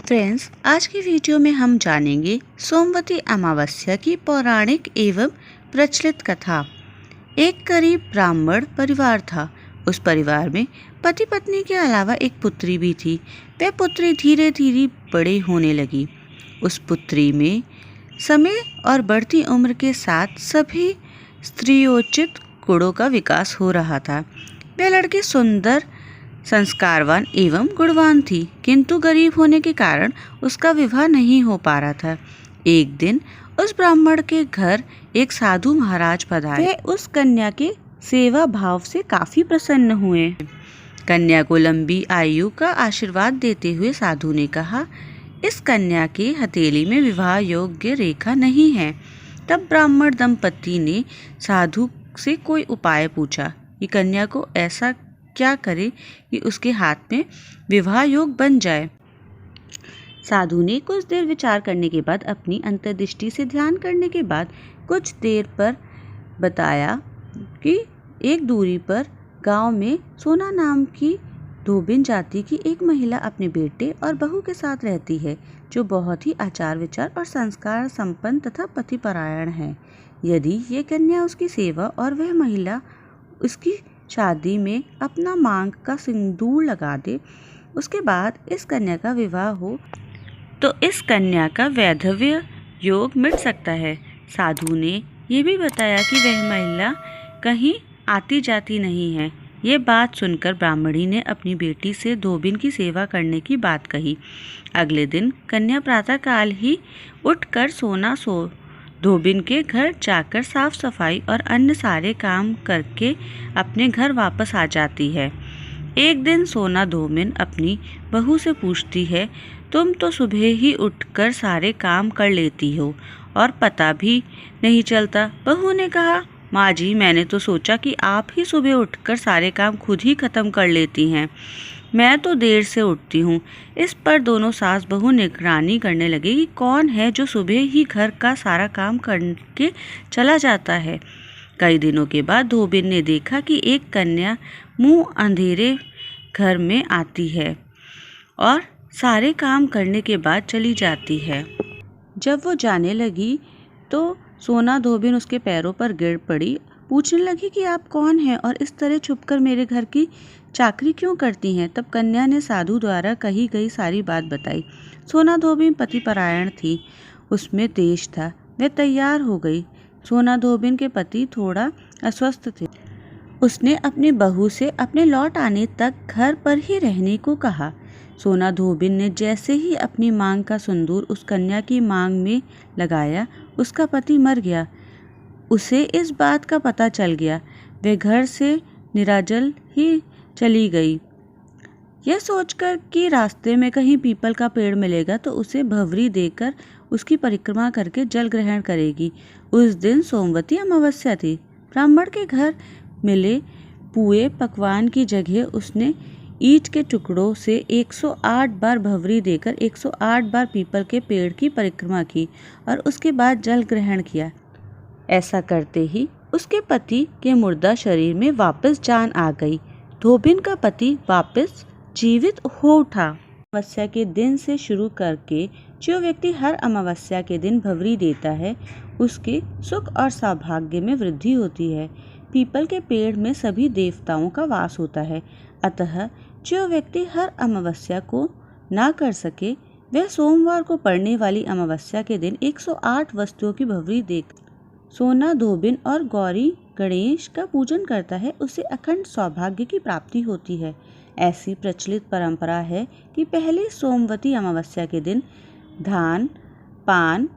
Friends, आज की video में हम जानेंगे सोमवती अमावस्या की पौराणिक एवं प्रचलित कथा। एक गरीब ब्राह्मण परिवार था। उस परिवार में पति पत्नी के अलावा एक पुत्री भी थी। वह पुत्री धीरे धीरे बड़ी होने लगी। उस पुत्री में समय और बढ़ती उम्र के साथ सभी स्त्रियोचित गुणों का विकास हो रहा था। वह लड़की सुंदर, संस्कारवान एवं गुणवान थी, किंतु गरीब होने के कारण उसका विवाह नहीं हो पा रहा था। एक दिन उस ब्राह्मण के घर एक साधु महाराज पधारे। वे उस कन्या के सेवा भाव से काफी प्रसन्न हुए। कन्या को लंबी आयु का आशीर्वाद देते हुए साधु ने कहा, इस कन्या के हथेली में विवाह योग्य रेखा नहीं है। तब ब्राह्मण दंपति ने साधु से कोई उपाय पूछा कि कन्या को ऐसा क्या करे कि उसके हाथ में विवाह योग बन जाए। साधु ने कुछ देर विचार करने के बाद अपनी अंतर्दृष्टि से ध्यान करने के बाद कुछ देर पर बताया कि एक दूरी पर गांव में सोना नाम की धोबिन जाति की एक महिला अपने बेटे और बहू के साथ रहती है, जो बहुत ही आचार विचार और संस्कार संपन्न तथा पतिपरायण है। यदि ये कन्या उसकी सेवा और वह महिला उसकी शादी में अपना मांग का सिंदूर लगा दे, उसके बाद इस कन्या का विवाह हो तो इस कन्या का वैधव्य योग मिट सकता है। साधु ने यह भी बताया कि वह महिला कहीं आती जाती नहीं है। ये बात सुनकर ब्राह्मणी ने अपनी बेटी से धोबिन की सेवा करने की बात कही। अगले दिन कन्या प्रातःकाल ही उठकर धोबिन के घर जाकर साफ सफाई और अन्य सारे काम करके अपने घर वापस आ जाती है। एक दिन सोना धोबिन अपनी बहू से पूछती है, तुम तो सुबह ही उठकर सारे काम कर लेती हो और पता भी नहीं चलता। बहू ने कहा, माँ जी, मैंने तो सोचा कि आप ही सुबह उठकर सारे काम खुद ही खत्म कर लेती हैं। मैं तो देर से उठती हूँ। इस पर दोनों सास बहू निगरानी करने लगे कि कौन है जो सुबह ही घर का सारा काम करके चला जाता है। कई दिनों के बाद धोबिन ने देखा कि एक कन्या मुंह अंधेरे घर में आती है और सारे काम करने के बाद चली जाती है। जब वो जाने लगी तो सोना धोबिन उसके पैरों पर गिर पड़ी। पूछने लगी कि आप कौन हैं और इस तरह छुपकर मेरे घर की चाकरी क्यों करती हैं। तब कन्या ने साधु द्वारा कही गई सारी बात बताई। सोना धोबिन पतिपरायण थी, उसमें तेज था। वह तैयार हो गई। सोना धोबिन के पति थोड़ा अस्वस्थ थे। उसने अपनी बहू से अपने लौट आने तक घर पर ही रहने को कहा। सोना धोबिन ने जैसे ही अपनी मांग का सिंदूर उस कन्या की मांग में लगाया, उसका पति मर गया। उसे इस बात का पता चल गया। वह घर से निराजल ही चली गई, यह सोचकर कि रास्ते में कहीं पीपल का पेड़ मिलेगा तो उसे भवरी देकर उसकी परिक्रमा करके जल ग्रहण करेगी। उस दिन सोमवती अमावस्या थी। ब्राह्मण के घर मिले पुए पकवान की जगह उसने ईंट के टुकड़ों से 108 बार भवरी देकर 108 बार पीपल के पेड़ की परिक्रमा की और उसके बाद जल ग्रहण किया। ऐसा करते ही उसके पति के मुर्दा शरीर में वापस जान आ गई। धोबिन का पति वापस जीवित हो उठा। अमावस्या के दिन से शुरू करके जो व्यक्ति हर अमावस्या के दिन भवरी देता है, उसके सुख और सौभाग्य में वृद्धि होती है। पीपल के पेड़ में सभी देवताओं का वास होता है, अतः जो व्यक्ति हर अमावस्या को ना कर सके, वह सोमवार को पड़ने वाली अमावस्या के दिन 108 वस्तुओं की भवरी देकर सोना धोबिन और गौरी गणेश का पूजन करता है, उसे अखंड सौभाग्य की प्राप्ति होती है। ऐसी प्रचलित परंपरा है कि पहले सोमवती अमावस्या के दिन धान, पान,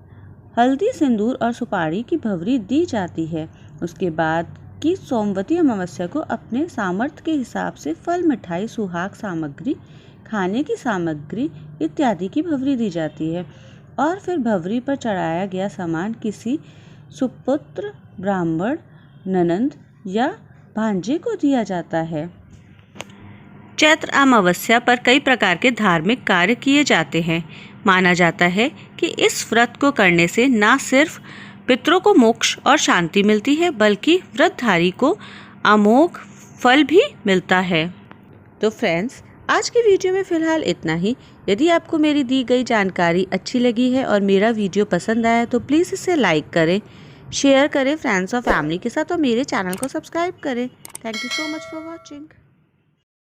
हल्दी, सिंदूर और सुपारी की भवरी दी जाती है। उसके बाद की सोमवती अमावस्या को अपने सामर्थ्य के हिसाब से फल, मिठाई, सुहाग सामग्री, खाने की सामग्री इत्यादि की भवरी दी जाती है और फिर भवरी पर चढ़ाया गया सामान किसी सुपुत्र, ब्राह्मण, ननंद या भांजे को दिया जाता है। चैत्र अमावस्या पर कई प्रकार के धार्मिक कार्य किए जाते हैं। माना जाता है कि इस व्रत को करने से न सिर्फ पितरों को मोक्ष और शांति मिलती है, बल्कि व्रतधारी को अमोघ फल भी मिलता है। तो फ्रेंड्स, आज की वीडियो में फ़िलहाल इतना ही। यदि आपको मेरी दी गई जानकारी अच्छी लगी है और मेरा वीडियो पसंद आया तो प्लीज़ इसे लाइक करें, शेयर करें फ्रेंड्स और फैमिली के साथ और मेरे चैनल को सब्सक्राइब करें। Thank you so much for watching.